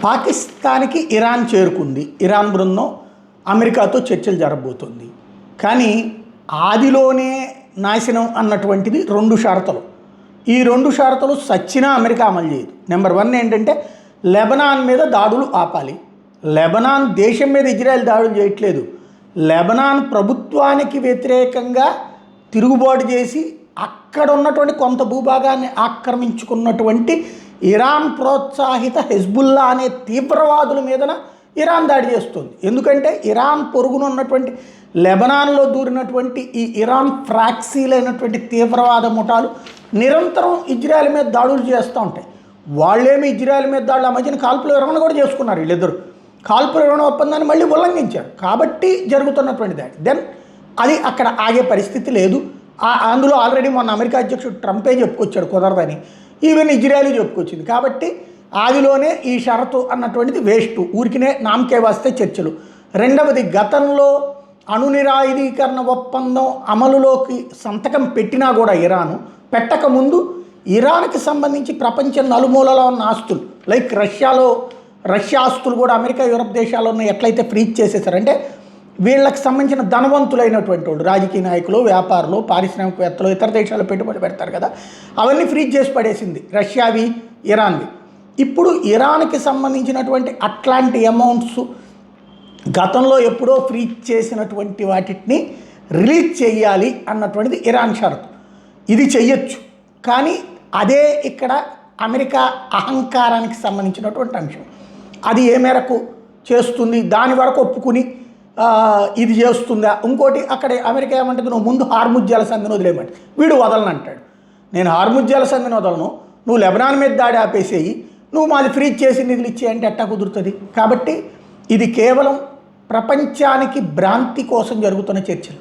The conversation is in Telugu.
పాకిస్తాన్కి ఇరాన్ చేరుకుంది. ఇరాన్ బృందం అమెరికాతో చర్చలు జరగబోతుంది. కానీ ఆదిలోనే నాశనం అన్నటువంటిది 2 షరతులు. ఈ 2 షరతులు సచ్చినా అమెరికా అమలు చేయదు. నెంబర్ 1 ఏంటంటే లెబనాన్ మీద దాడులు ఆపాలి. లెబనాన్ దేశం మీద ఇజ్రాయెల్ దాడులు చేయట్లేదు. లెబనాన్ ప్రభుత్వానికి వ్యతిరేకంగా తిరుగుబాటు చేసి అక్కడ ఉన్నటువంటి కొంత భూభాగాన్ని ఆక్రమించుకున్నటువంటి ఇరాన్ ప్రోత్సాహిత హెజ్బుల్లా అనే తీవ్రవాదుల మీదన ఇరాన్ దాడి చేస్తుంది. ఎందుకంటే ఇరాన్ పొరుగున ఉన్నటువంటి లెబనాన్లో దూరినటువంటి ఈ ఇరాన్ ఫ్రాక్సీలైనటువంటి తీవ్రవాద ముఠాలు నిరంతరం ఇజ్రాయెల్ మీద దాడులు చేస్తూ ఉంటాయి. వాళ్ళేమి ఇజ్రాయెల్ మీద దాడులు ఆ మధ్యన కాల్పుల విరమణ కూడా చేసుకున్నారు. వీళ్ళిద్దరు కాల్పుల విరమణ ఒప్పందాన్ని మళ్ళీ ఉల్లంఘించారు. కాబట్టి జరుగుతున్నటువంటి దాడి దెన్ అది అక్కడ ఆగే పరిస్థితి లేదు. అందులో ఆల్రెడీ మొన్న అమెరికా అధ్యక్షుడు ట్రంపే చెప్పుకొచ్చాడు కుదరదని. ఈవెన్ ఇజ్రాయెల్ చెప్పుకొచ్చింది. కాబట్టి ఆదిలోనే ఈ షరతు అన్నటువంటిది వేస్ట్, ఊరికినే నామకే వస్తే చర్చలు. రెండవది, గతంలో అణునిరాయుధీకరణ ఒప్పందం అమలులోకి సంతకం పెట్టినా కూడా ఇరాను పెట్టకముందు ఇరాన్కి సంబంధించి ప్రపంచం నలుమూలలో ఉన్న ఆస్తులు లైక్ రష్యా ఆస్తులు కూడా అమెరికా యూరప్ దేశాల్లో ఉన్న ఎట్లయితే ఫ్రీజ్ చేసేసారంటే వీళ్ళకి సంబంధించిన ధనవంతులైనటువంటి వాళ్ళు, రాజకీయ నాయకులు, వ్యాపారులు, పారిశ్రామికవేత్తలు, ఇతర దేశాల్లో పెట్టుబడి పెడతారు కదా, అవన్నీ ఫ్రీజ్ చేసి పడేసింది రష్యావి, ఇరాన్వి. ఇప్పుడు ఇరాన్కి సంబంధించినటువంటి అట్లాంటి అమౌంట్స్ గతంలో ఎప్పుడో ఫ్రీజ్ చేసినటువంటి వాటిని రిలీజ్ చేయాలి అన్నటువంటిది ఇరాన్ షరతు. ఇది చెయ్యొచ్చు, కానీ అదే ఇక్కడ అమెరికా అహంకారానికి సంబంధించినటువంటి అంశం. అది ఏ మేరకు చేస్తుంది, దాని వరకు ఒప్పుకుని ఇది చేస్తుందా. ఇంకోటి అక్కడ అమెరికా ఏమంటుంది, నువ్వు ముందు హార్ముజ్ జలసంధిని వదిలేయమంటే వీడు వదలనంటాడు. నేను హార్ముజ్ జలసంధిని వదలను, నువ్వు లెబనాన్ మీద దాడి ఆపేసేయి, నువ్వు మాది ఫ్రీజ్ చేసి నిధులు ఇచ్చేయంటే ఎట్టా కుదురుతుంది. కాబట్టి ఇది కేవలం ప్రపంచానికి భ్రాంతి కోసం జరుగుతున్న చర్చలు.